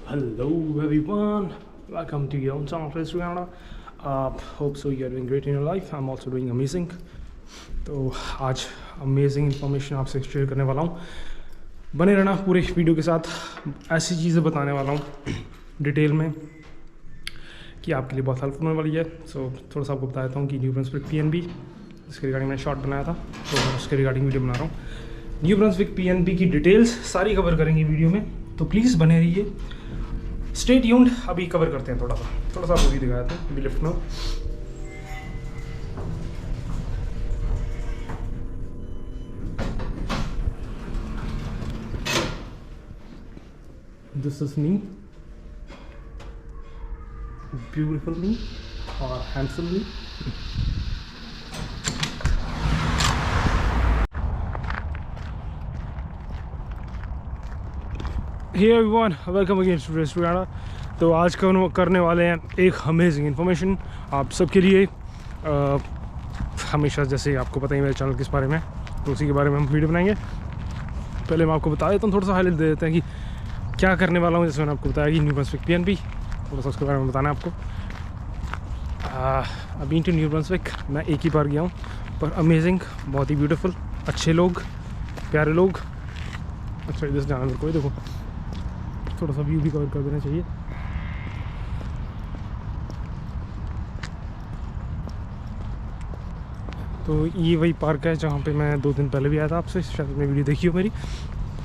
Hello everyone, welcome to your own channel Fresh Canada. Hope so you are doing great in your life. I'm also doing amazing. तो आज amazing information आपसे share करने वाला हूँ. बने रहना पूरे वीडियो के साथ. ऐसी चीज़ें बताने वाला हूँ डिटेल में कि आपके लिए बहुत हेल्पफुल होने वाली है. सो थोड़ा सा आपको बता देता हूँ कि न्यू ब्रंसविक PNB इसके रिगार्डिंग मैंने शॉर्ट बनाया था, तो उसके रिगार्डिंग वीडियो बना रहा हूँ. न्यू ब्रंसविक PNB की डिटेल्स सारी कवर करेंगे वीडियो में, तो प्लीज़ बने रहिए. Stay tuned. अभी कवर करते हैं थोड़ा सा आपको भी दिखाया था अभी लिफ्ट में. This is me, beautiful me और handsome me. Hey everyone, welcome again to fresh Canada. तो आज करने वाले हैं एक अमेजिंग इन्फॉर्मेशन आप सबके लिए. हमेशा जैसे आपको पता ही मेरे चैनल किस बारे में, तो उसी के बारे में हम वीडियो बनाएंगे. पहले मैं आपको बता देता हूँ, थोड़ा सा हाईलाइट दे देते हैं कि क्या करने वाला हूँ. जैसे मैंने आपको बताया कि न्यू ब्रंसविक PNB, थोड़ा सा उसके बारे में बताना है आपको. अभी टू न्यू ब्रंसविक मैं एक ही बार गया हूँ, पर अमेजिंग, बहुत ही ब्यूटीफुल, अच्छे लोग, प्यारे लोग. अच्छा इधर से जाना मेरे को, देखो थोड़ा सा व्यू भी कवर कर देना चाहिए. तो ये वही पार्क है जहाँ पे मैं 2 दिन पहले भी आया था आपसे, शायद आपने वीडियो देखी हो मेरी.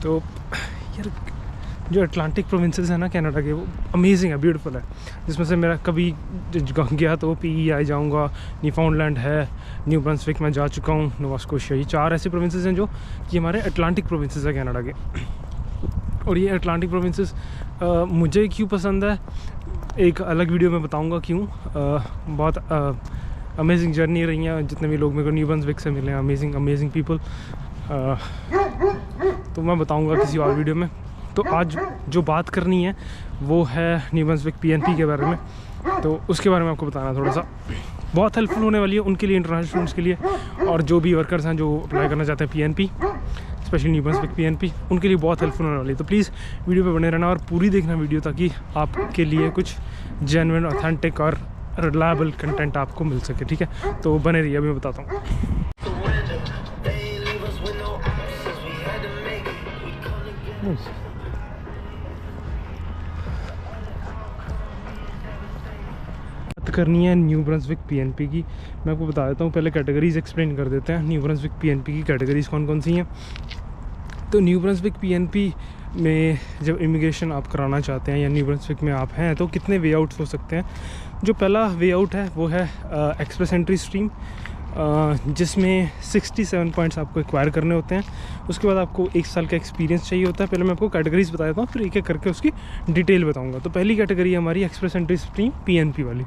तो यार जो अटलांटिक प्रोविंसेस है ना कनाडा के, वो अमेजिंग है, ब्यूटीफुल है. जिसमें से मेरा कभी गया तो PEI जाऊँगा, न्यूफाउंडलैंड है, न्यू ब्रंसविक मैं जा चुका हूँ, नोवा स्कोशिया. ये 4 ऐसे प्रोविंसेस हैं जो कि हमारे अटलांटिक प्रोविंसेस है कनाडा के. और ये अटलांटिक प्रोविंसेस मुझे क्यों पसंद है, एक अलग वीडियो में बताऊंगा क्यों. बहुत अमेजिंग जर्नी रही है. जितने भी लोग मेरे को न्यू ब्रंसविक से मिले हैं, अमेजिंग पीपल, तो मैं बताऊंगा किसी और वीडियो में. तो आज जो बात करनी है वो है न्यू ब्रंसविक PNB के बारे में. तो उसके बारे में आपको बताना थोड़ा सा बहुत हेल्पफुल होने वाली है उनके लिए, इंटरनेशनल स्टूडेंट्स के लिए, और जो भी वर्कर्स हैं जो अप्लाई करना चाहते हैं PNB, specially new Brunswick PNB, उनके लिए बहुत हेल्पफुल होने वाली है. तो प्लीज़ वीडियो पे बने रहना और पूरी देखना वीडियो, ताकि आपके लिए कुछ जेन्युइन, ऑथेंटिक और रिलायबल कंटेंट आपको मिल सके. ठीक है, तो बने रहिए, अभी मैं बताता हूँ. बात करनी है न्यू ब्रंसविक PNB की. मैं आपको बता देता हूँ, पहले कैटेगरीज एक्सप्लेन कर देते हैं. न्यू ब्रंसविक PNB की कैटेगरीज कौन कौन सी हैं. तो न्यू ब्रंसविक PNB में जब इमिग्रेशन आप कराना चाहते हैं या न्यू ब्रंसविक में आप हैं, तो कितने वे आउट्स हो सकते हैं. जो पहला वे आउट है वो है एक्सप्रेस एंट्री स्ट्रीम, जिसमें 67 पॉइंट्स आपको एक्वायर करने होते हैं. उसके बाद आपको 1 साल का एक्सपीरियंस चाहिए होता है. पहले मैं आपको कैटेगरीज बता देता हूँ, फिर एक एक करके उसकी डिटेल बताऊँगा. तो पहली कैटेगरी है हमारी एक्सप्रेस एंट्री स्ट्रीम PNB वाली.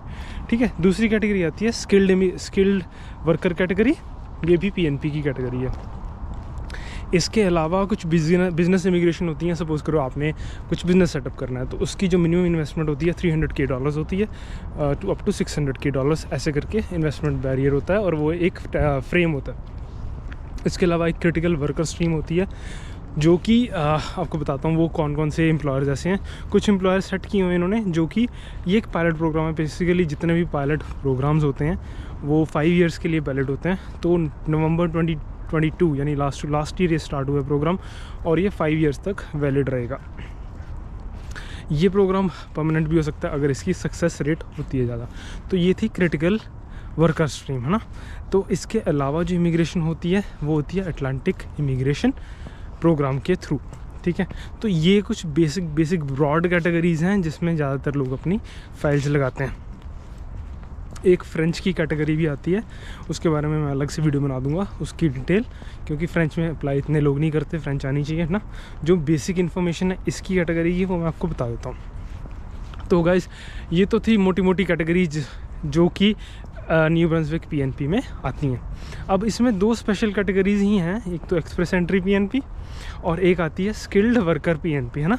ठीक है. दूसरी कैटेगरी आती है स्किल्ड वर्कर कैटेगरी, ये भी PNB की कैटेगरी है. इसके अलावा कुछ बिजनेस इमिग्रेशन होती हैं. सपोज़ करो आपने कुछ बिज़नेस सेटअप करना है, तो उसकी जो मिनिमम इन्वेस्टमेंट होती है $300K होती है, टू अप टू $600K, ऐसे करके इन्वेस्टमेंट बैरियर होता है, और वो एक फ्रेम होता है. इसके अलावा एक क्रिटिकल वर्कर स्ट्रीम होती है, जो कि आपको बताता हूँ वो कौन कौन से एम्प्लॉयर्स ऐसे हैं. कुछ एम्प्लॉयर सेट किए हुए इन्होंने, जो कि ये एक पायलट प्रोग्राम है. बेसिकली जितने भी पायलट प्रोग्राम्स होते हैं वो 5 ईयर्स के लिए वैलिड होते हैं. तो नवंबर 2022 यानी लास्ट ईयर ये स्टार्ट हुआ प्रोग्राम, और ये 5 ईयर्स तक वैलिड रहेगा. ये प्रोग्राम परमानेंट भी हो सकता है अगर इसकी सक्सेस रेट होती है ज़्यादा. तो ये थी क्रिटिकल वर्कर स्ट्रीम, है ना. तो इसके अलावा जो इमिग्रेशन होती है वो होती है अटलांटिक इमिग्रेशन प्रोग्राम के थ्रू. ठीक है. तो ये कुछ बेसिक ब्रॉड कैटेगरीज़ हैं जिसमें ज़्यादातर लोग अपनी फाइल्स लगाते हैं. एक फ्रेंच की कैटेगरी भी आती है, उसके बारे में मैं अलग से वीडियो बना दूंगा उसकी डिटेल, क्योंकि फ्रेंच में अप्लाई इतने लोग नहीं करते. फ्रेंच आनी चाहिए ना. जो बेसिक इन्फॉर्मेशन है इसकी कैटेगरी की वो मैं आपको बता देता हूँ. तो गाइस, ये तो थी मोटी कैटेगरीज जो कि न्यू ब्रंसविक PNB में आती हैं. अब इसमें 2 स्पेशल कैटेगरीज ही हैं. एक तो एक्सप्रेस एंट्री PNB और एक आती है स्किल्ड वर्कर PNB, है ना.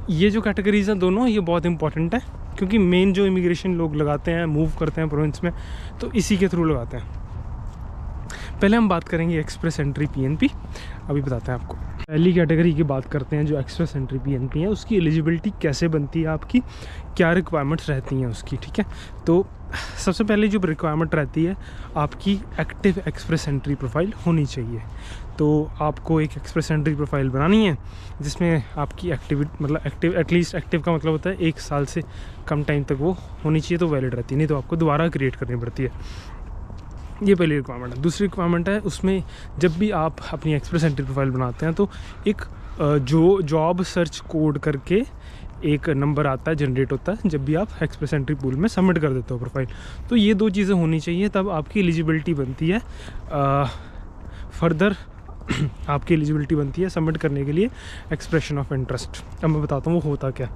ये जो कैटेगरीज हैं दोनों, ये बहुत इंपॉर्टेंट है, क्योंकि मेन जो इमिग्रेशन लोग लगाते हैं, मूव करते हैं प्रोविंस में, तो इसी के थ्रू लगाते हैं. पहले हम बात करेंगे एक्सप्रेस एंट्री PNB, अभी बताते हैं आपको. पहली कैटेगरी की बात करते हैं, जो एक्सप्रेस एंट्री पीएनपी है, उसकी एलिजिबिलिटी कैसे बनती है आपकी, क्या रिक्वायरमेंट्स रहती हैं उसकी। ठीक है, तो सबसे पहले जो रिक्वायरमेंट रहती है, आपकी एक्टिव एक्सप्रेस एंट्री प्रोफाइल होनी चाहिए। तो आपको एक एक्सप्रेस एंट्री प्रोफाइल बनानी है जिसमें आपकी एक्टिविटी, मतलब एक्टिव, एटलीस्ट एक्टिव का मतलब होता है 1 साल से कम टाइम तक वो होनी चाहिए, तो वैलिड रहती है, नहीं तो आपको दोबारा क्रिएट करनी पड़ती है। ये पहली रिक्वायरमेंट है। दूसरी रिक्वायरमेंट है, उसमें जब भी आप अपनी एक्सप्रेस एंट्री प्रोफाइल बनाते हैं तो एक जो जॉब सर्च कोड करके एक नंबर आता है, जनरेट होता है जब भी आप एक्सप्रेस एंट्री पूल में सबमिट कर देते हो प्रोफाइल। तो ये 2 चीज़ें होनी चाहिए, तब आपकी एलिजिबिलिटी बनती है फर्दर आपकी एलिजिबिलिटी बनती है सबमिट करने के लिए एक्सप्रेशन ऑफ इंटरेस्ट। अब मैं बताता हूँ वो होता क्या।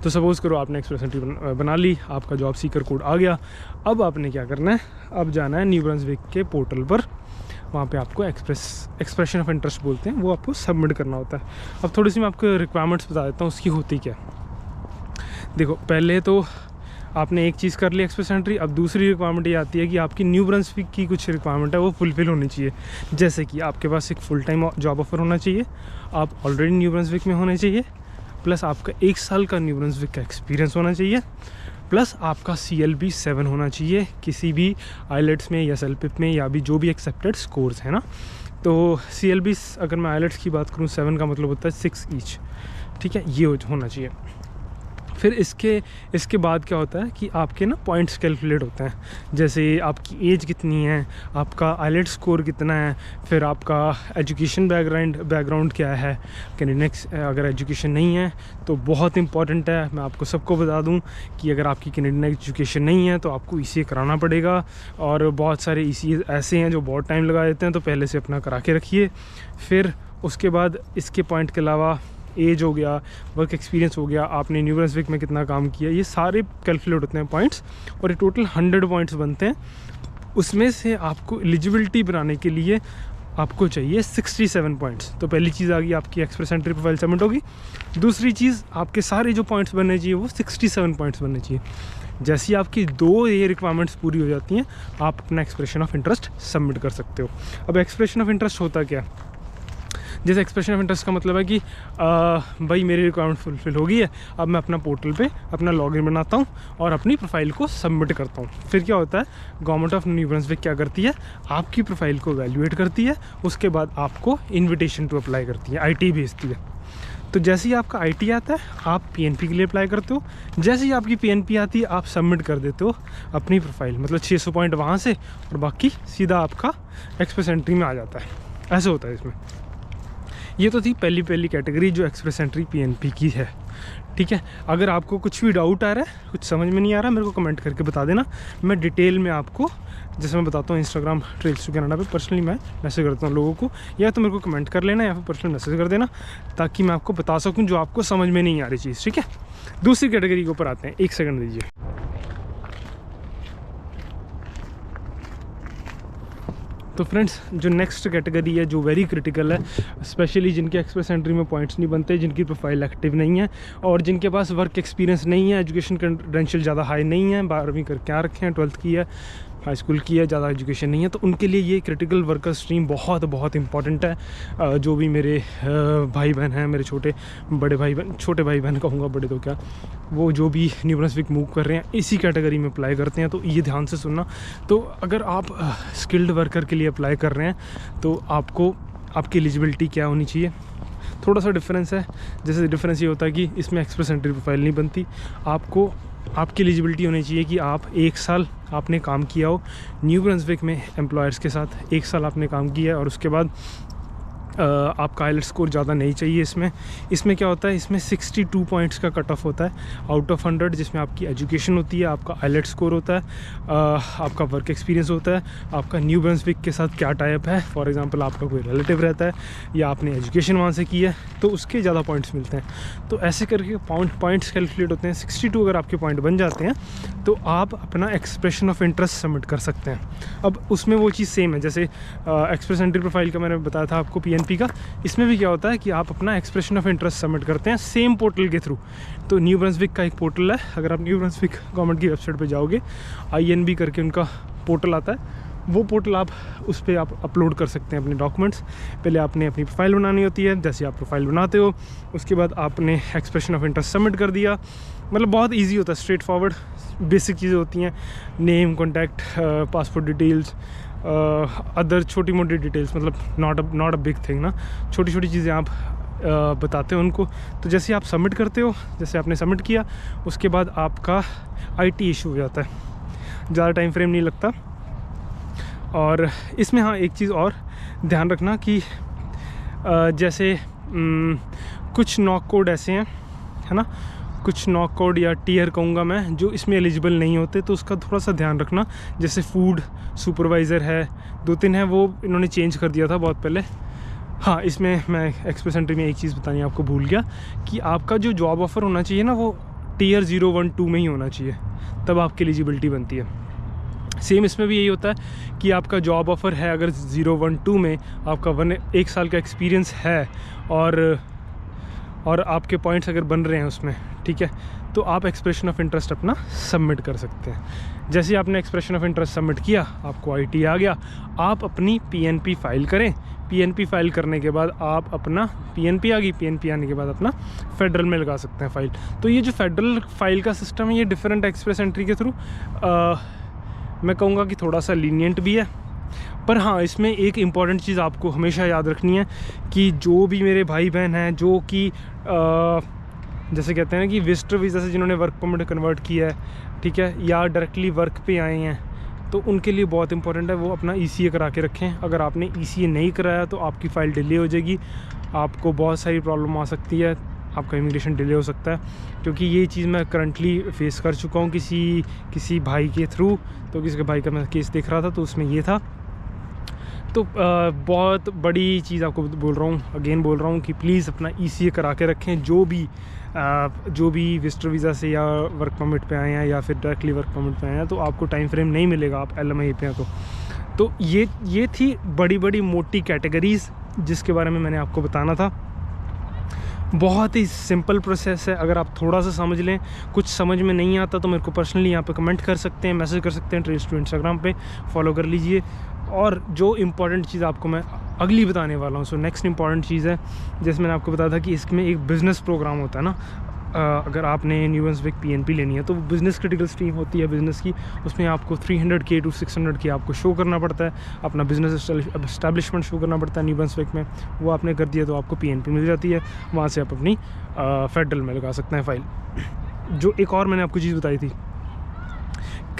तो सपोज़ करो आपने एक्सप्रेस एंट्री बना ली, आपका जॉब सीकर कोड आ गया। अब आपने क्या करना है, अब जाना है न्यू ब्रंसविक के पोर्टल पर, वहाँ पे आपको एक्सप्रेशन ऑफ इंटरेस्ट बोलते हैं, वो आपको सबमिट करना होता है। अब थोड़ी सी मैं आपको रिक्वायरमेंट्स बता देता हूँ उसकी होती क्या। देखो, पहले तो आपने एक चीज़ कर ली एक्सप्रेस एंट्री। अब दूसरी रिक्वायरमेंट ये आती है कि आपकी न्यू ब्रंसविक की कुछ रिक्वायरमेंट है वो फुलफ़िल होनी चाहिए। जैसे कि आपके पास एक फुल टाइम जॉब ऑफर होना चाहिए, आप ऑलरेडी न्यू ब्रंसविक में होने चाहिए, प्लस आपका 1 साल का न्यू ब्रंसविक का एक्सपीरियंस होना चाहिए, प्लस आपका CLB 7 होना चाहिए किसी भी आईलेट्स में या सेलपिप में, या भी जो भी एक्सेप्टेड स्कोर्स है ना। तो CLB, अगर मैं आईलेट्स की बात करूँ, 7 का मतलब होता है 6 ईच। ठीक है, ये होना चाहिए। फिर इसके बाद क्या होता है कि आपके ना पॉइंट्स कैलकुलेट होते हैं, जैसे आपकी एज कितनी है, आपका आईलेट स्कोर कितना है, फिर आपका एजुकेशन बैकग्राउंड क्या है। कैनेडियन अगर एजुकेशन नहीं है तो बहुत इंपॉर्टेंट है, मैं आपको सबको बता दूं कि अगर आपकी कैनेडियन एजुकेशन नहीं है तो आपको ECA कराना पड़ेगा। और बहुत सारे ECA ऐसे हैं जो बहुत टाइम लगा देते हैं, तो पहले से अपना करा के रखिए। फिर उसके बाद इसके पॉइंट के अलावा एज हो गया, वर्क एक्सपीरियंस हो गया, आपने न्यू ब्रंसविक में कितना काम किया, ये सारे कैलकुलेट होते हैं पॉइंट्स, और ये टोटल 100 पॉइंट्स बनते हैं। उसमें से आपको एलिजिबिलिटी बनाने के लिए आपको चाहिए 67 पॉइंट्स। तो पहली चीज़ आ गई, आपकी एक्सप्रेस एंट्री प्रोफाइल सबमिट होगी। दूसरी चीज़, आपके सारे जो पॉइंट्स बनने चाहिए वो 67 पॉइंट्स बनने चाहिए। जैसी आपकी 2 ये रिक्वायरमेंट्स पूरी हो जाती हैं, आप अपना एक्सप्रेशन ऑफ इंटरेस्ट सबमिट कर सकते हो। अब एक्सप्रेशन ऑफ इंटरेस्ट होता क्या, जैसे एक्सप्रेशन ऑफ इंटरेस्ट का मतलब है कि भाई मेरी रिक्वायरमेंट फुलफिल हो गई है, अब मैं अपना पोर्टल पे अपना लॉगिन बनाता हूँ और अपनी प्रोफाइल को सबमिट करता हूँ। फिर क्या होता है, गवर्नमेंट ऑफ न्यू ब्रंसविक क्या करती है, आपकी प्रोफाइल को वैल्यूएट करती है, उसके बाद आपको इन्विटेशन टू अप्लाई करती है, IT भेजती है। तो जैसे ही आपका IT आता है, आप PNP के लिए अप्लाई करते हो। जैसे ही आपकी PNP आती है, आप सबमिट कर देते हो अपनी प्रोफाइल, मतलब 600 पॉइंट वहाँ से, और बाकी सीधा आपका एक्सप्रेस एंट्री में आ जाता है। ऐसे होता है इसमें। ये तो थी पहली कैटेगरी जो एक्सप्रेस एंट्री PNP की है। ठीक है, अगर आपको कुछ भी डाउट आ रहा है, कुछ समझ में नहीं आ रहा, मेरे को कमेंट करके बता देना, मैं डिटेल में आपको, जैसे मैं बताता हूँ इंस्टाग्राम ट्रेल्स टू कनाडा पे पर्सनली मैं मैसेज करता हूँ लोगों को, या तो मेरे को कमेंट कर लेना या फिर पर्सनल मैसेज कर देना, ताकि मैं आपको बता सकूँ जो आपको समझ में नहीं आ रही चीज़। ठीक है, दूसरी कैटेगरी के ऊपर आते हैं, 1 सेकंड दीजिए। तो फ्रेंड्स, जो नेक्स्ट कैटेगरी है, जो वेरी क्रिटिकल है, स्पेशली जिनके एक्सप्रेस एंट्री में पॉइंट्स नहीं बनते, जिनकी प्रोफाइल एक्टिव नहीं है, और जिनके पास वर्क एक्सपीरियंस नहीं है, एजुकेशन क्रेडेंशियल ज़्यादा हाई नहीं है, 12वीं करके आ रखे हैं, 12th की है, हाई स्कूल की है, ज़्यादा एजुकेशन नहीं है, तो उनके लिए ये क्रिटिकल वर्कर स्ट्रीम बहुत इंपॉर्टेंट है। जो भी मेरे भाई बहन हैं, मेरे छोटे भाई बहन कहूँगा, बड़े तो क्या, वो जो भी न्यू ब्रंसविक मूव कर रहे हैं, इसी कैटेगरी में अप्लाई करते हैं। तो ये ध्यान से सुनना। तो अगर आप स्किल्ड वर्कर के लिए अप्लाई कर रहे हैं तो आपकी एलिजिबिलिटी क्या होनी चाहिए, थोड़ा सा डिफरेंस है। जैसे डिफरेंस ये होता है कि इसमें एक्सप्रेस एंट्री प्रोफाइल नहीं बनती, आपकी एलिजिबिलिटी होनी चाहिए कि आप 1 साल आपने काम किया हो न्यू ब्रंसविक में एम्प्लॉयर्स के साथ, 1 साल आपने काम किया है, और उसके बाद आपका आईलेट स्कोर ज़्यादा नहीं चाहिए। इसमें क्या होता है, इसमें 62 पॉइंट्स का कट ऑफ होता है आउट ऑफ 100, जिसमें आपकी एजुकेशन होती है, आपका आईलेट स्कोर होता है, आपका वर्क एक्सपीरियंस होता है, आपका न्यू ब्रंसविक के साथ क्या टाइप है, फॉर एग्जांपल आपका कोई रिलेटिव रहता है या आपने एजुकेशन वहाँ से की है, तो उसके ज़्यादा पॉइंट्स मिलते हैं। तो ऐसे करके पॉइंट्स कैलकुलेट होते हैं। 62 अगर आपके पॉइंट बन जाते हैं तो आप अपना एक्सप्रेशन ऑफ इंटरेस्ट सबमिट कर सकते हैं। अब उसमें वो चीज़ सेम है, जैसे एक्सप्रेस एंट्री प्रोफाइल का मैंने बताया था आपको PNP का, इसमें भी क्या होता है कि आप अपना एक्सप्रेशन ऑफ इंटरेस्ट सबमिट करते हैं सेम पोर्टल के थ्रू। तो न्यू ब्रंसविक का एक पोर्टल है, अगर आप न्यू ब्रंसविक गवर्नमेंट की वेबसाइट पे जाओगे, INB करके उनका पोर्टल आता है, वो पोर्टल आप उस पर आप अपलोड कर सकते हैं अपने डॉक्यूमेंट्स। पहले आपने अपनी प्रोफाइल बनानी होती है, जैसे आप प्रोफाइल बनाते हो उसके बाद आपने एक्सप्रेशन ऑफ इंटरेस्ट सबमिट कर दिया। मतलब बहुत इजी होता है, स्ट्रेट फॉरवर्ड बेसिक चीज़ें होती हैं, name, contact, passport details, other छोटी मोटी डिटेल्स, मतलब नॉट अ बिग थिंग ना, छोटी छोटी चीज़ें आप बताते हो उनको। तो जैसे आप सबमिट करते हो, जैसे आपने सबमिट किया उसके बाद आपका IT इशू हो जाता है, ज़्यादा टाइम फ्रेम नहीं लगता। और इसमें हाँ एक चीज़ और ध्यान रखना कि जैसे कुछ नॉक कोड ऐसे हैं, है ना, कुछ नॉक कोड या टीयर कहूँगा मैं, जो इसमें एलिजिबल नहीं होते, तो उसका थोड़ा सा ध्यान रखना। जैसे फूड सुपरवाइज़र है, 2-3 है, वो इन्होंने चेंज कर दिया था बहुत पहले। हाँ, इसमें मैं एक्सप्रेस एंट्री में एक चीज़ बतानी आपको भूल गया कि आपका जो जॉब ऑफ़र होना चाहिए ना, वो टियर 0, 1, 2 में ही होना चाहिए, तब आपकी एलिजिबिलिटी बनती है। सेम इसमें भी यही होता है कि आपका जॉब ऑफ़र है अगर 0, 1, 2 में, आपका 1 साल का एक्सपीरियंस है और आपके पॉइंट्स अगर बन रहे हैं उसमें, ठीक है, तो आप एक्सप्रेशन ऑफ इंटरेस्ट अपना सबमिट कर सकते हैं। जैसे ही आपने एक्सप्रेशन ऑफ इंटरेस्ट सबमिट किया, आपको IT आ गया, आप अपनी PNP फाइल करें। PNP फाइल करने के बाद आप अपना PNP आ गई, PNP आने के बाद अपना फेडरल में लगा सकते हैं फ़ाइल। तो ये जो फेडरल फाइल का सिस्टम है, ये डिफरेंट एक्सप्रेस एंट्री के थ्रू मैं कहूँगा कि थोड़ा सा लीनियंट भी है। पर हाँ, इसमें एक इम्पॉर्टेंट चीज़ आपको हमेशा याद रखनी है कि जो भी मेरे भाई बहन हैं जो कि जैसे कहते हैं कि विजिटर वीज़ा से जिन्होंने वर्क परमिट कन्वर्ट किया है, ठीक है, या डायरेक्टली वर्क पे आए हैं, तो उनके लिए बहुत इंपॉर्टेंट है वो अपना ECA करा के रखें। अगर आपने ECA नहीं कराया तो आपकी फ़ाइल डिले हो जाएगी, आपको बहुत सारी प्रॉब्लम आ सकती है, आपका इमिग्रेशन डिले हो सकता है। क्योंकि ये चीज़ मैं करंटली फेस कर चुका हूँ किसी भाई के थ्रू। तो किसी के भाई का मैं केस देख रहा था, तो उसमें ये था। तो बहुत बड़ी चीज़ आपको बोल रहा हूँ कि प्लीज़ अपना ECA करा के रखें, जो भी विजिटर वीज़ा से या वर्क परमिट पे आए हैं या फिर डायरेक्टली वर्क परमिट पे आए हैं, तो आपको टाइम फ्रेम नहीं मिलेगा, आप LMIA पे हैं तो ये थी बड़ी मोटी कैटेगरीज़ जिसके बारे में मैंने आपको बताना था। बहुत ही सिंपल प्रोसेस है, अगर आप थोड़ा सा समझ लें। कुछ समझ में नहीं आता तो मेरे को पर्सनली यहाँ पे कमेंट कर सकते हैं, मैसेज कर सकते हैं, ट्रेस टू इंस्टाग्राम पे फॉलो कर लीजिए। और जो इम्पॉर्टेंट चीज़ आपको मैं अगली बताने वाला हूँ, सो नेक्स्ट इम्पॉर्टेंट चीज़ है, जैसे मैंने आपको बताया था कि इसमें एक बिज़नेस प्रोग्राम होता है ना। अगर आपने न्यू ब्रंसविक PNP लेनी है तो बिज़नेस क्रिटिकल स्ट्रीम होती है बिज़नेस की, उसमें आपको 300K to 600K आपको शो करना पड़ता है, अपना बिज़नेस एस्टैब्लिशमेंट शो करना पड़ता है न्यू ब्रंसविक में। वो आपने कर दिया तो आपको PNP मिल जाती है, वहाँ से आप अपनी फेडरल में लगा सकते हैं फ़ाइल। जो एक और मैंने आपको चीज़ बताई थी,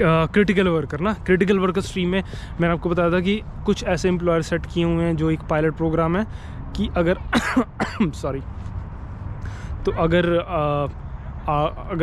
क्रिटिकल वर्कर ना, क्रिटिकल वर्कर स्ट्रीम में मैंने आपको बताया था कि कुछ ऐसे एम्प्लॉयर सेट किए हुए हैं जो एक पायलट प्रोग्राम है कि अगर सॉरी, तो अगर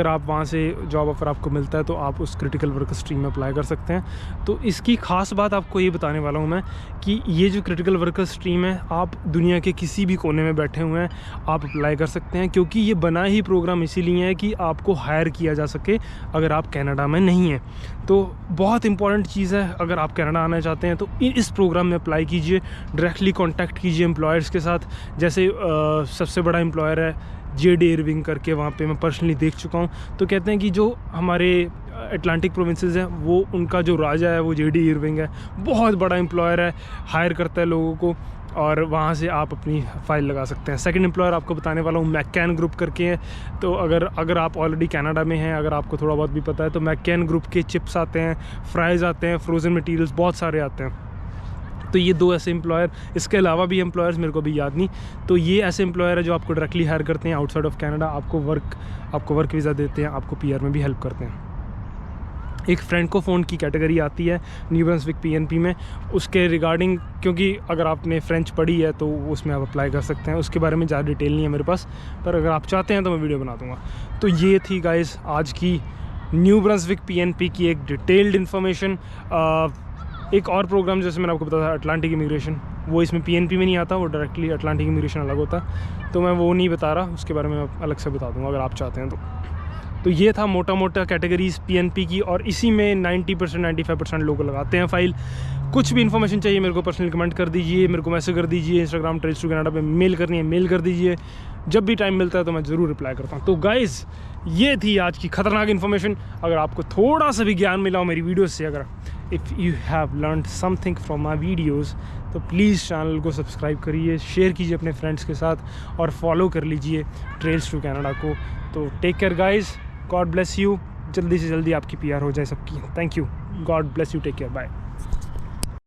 आप वहाँ से जॉब ऑफ़र आपको मिलता है तो आप उस क्रिटिकल वर्कर स्ट्रीम में अप्लाई कर सकते हैं। तो इसकी ख़ास बात आपको ये बताने वाला हूँ मैं कि ये जो क्रिटिकल वर्कर स्ट्रीम है, आप दुनिया के किसी भी कोने में बैठे हुए हैं आप अप्लाई कर सकते हैं, क्योंकि ये बना ही प्रोग्राम इसीलिए है कि आपको हायर किया जा सके अगर आप कनाडा में नहीं हैं। तो बहुत इंपॉर्टेंट चीज़ है, अगर आप कनाडा आना चाहते हैं तो इस प्रोग्राम में अप्लाई कीजिए, डायरेक्टली कॉन्टैक्ट कीजिए एम्प्लॉयर्स के साथ। जैसे सबसे बड़ा एम्प्लॉयर है JD इरविंग करके, वहाँ पे मैं पर्सनली देख चुका हूँ। तो कहते हैं कि जो हमारे अटलांटिक प्रोविंसेस हैं वो उनका जो राजा है वो JD इरविंग है, बहुत बड़ा एम्प्लॉयर है, हायर करता है लोगों को, और वहाँ से आप अपनी फ़ाइल लगा सकते हैं। सेकंड एम्प्लॉयर आपको बताने वाला हूँ, मैककैन ग्रुप करके है। तो अगर आप ऑलरेडी कनाडा में हैं, अगर आपको थोड़ा बहुत भी पता है, तो मैककैन ग्रुप के चिप्स आते हैं, फ्राइज़ आते हैं, फ्रोज़न मटीरियल्स बहुत सारे आते हैं। तो ये 2 ऐसे एम्प्लॉयर, इसके अलावा भी एम्प्लॉयर्स मेरे को भी याद नहीं, तो ये ऐसे एम्प्लॉयर है जो आपको डायरेक्टली हायर करते हैं आउटसाइड ऑफ कनाडा, आपको वर्क वीज़ा देते हैं, आपको PR में भी हेल्प करते हैं। एक फ्रेंकोफोन की कैटेगरी आती है न्यू ब्रंसविक PNP में, उसके रिगार्डिंग, क्योंकि अगर आपने फ़्रेंच पढ़ी है तो उसमें आप अप्लाई कर सकते हैं। उसके बारे में ज़्यादा डिटेल नहीं है मेरे पास, पर अगर आप चाहते हैं तो मैं वीडियो बना दूँगा। तो ये थी गाइस आज की न्यू ब्रंसविक PNP की एक डिटेल्ड इन्फॉर्मेशन। एक और प्रोग्राम जैसे मैंने आपको बताया था अटलांटिक इमिग्रेशन, वो इसमें PNP में नहीं आता, वो डायरेक्टली अटलांटिक इमिग्रेशन अलग होता है, तो मैं वो नहीं बता रहा, उसके बारे में अलग से बता दूंगा अगर आप चाहते हैं तो ये था मोटा कैटेगरीज PNP की, और इसी में 90% 95% लोग लगाते हैं फ़ाइल। कुछ भी इन्फॉर्मेशन चाहिए मेरे को पर्सनली कमेंट कर दीजिए, मेरे को मैसेज कर dीजिए, इंस्टाग्राम ट्रेस टू कनाडा पे मेल करनी है मेल कर दीजिए, जब भी टाइम मिलता है तो मैं ज़रूर रिप्लाई करता हूँ। तो गाइज़ ये थी आज की ख़तरनाक इन्फॉर्मेशन। अगर आपको थोड़ा सा भी ज्ञान मिला हो मेरी वीडियो से, अगर if you have learn something from my videos तो प्लीज़ चैनल को सब्सक्राइब करिए, शेयर कीजिए अपने फ्रेंड्स के साथ और फॉलो कर लीजिए ट्रेल्स टू कनाडा को। तो take care guys, God bless you, जल्दी से जल्दी आपकी PR हो जाए सबकी। Thank you, God bless you, take care, bye.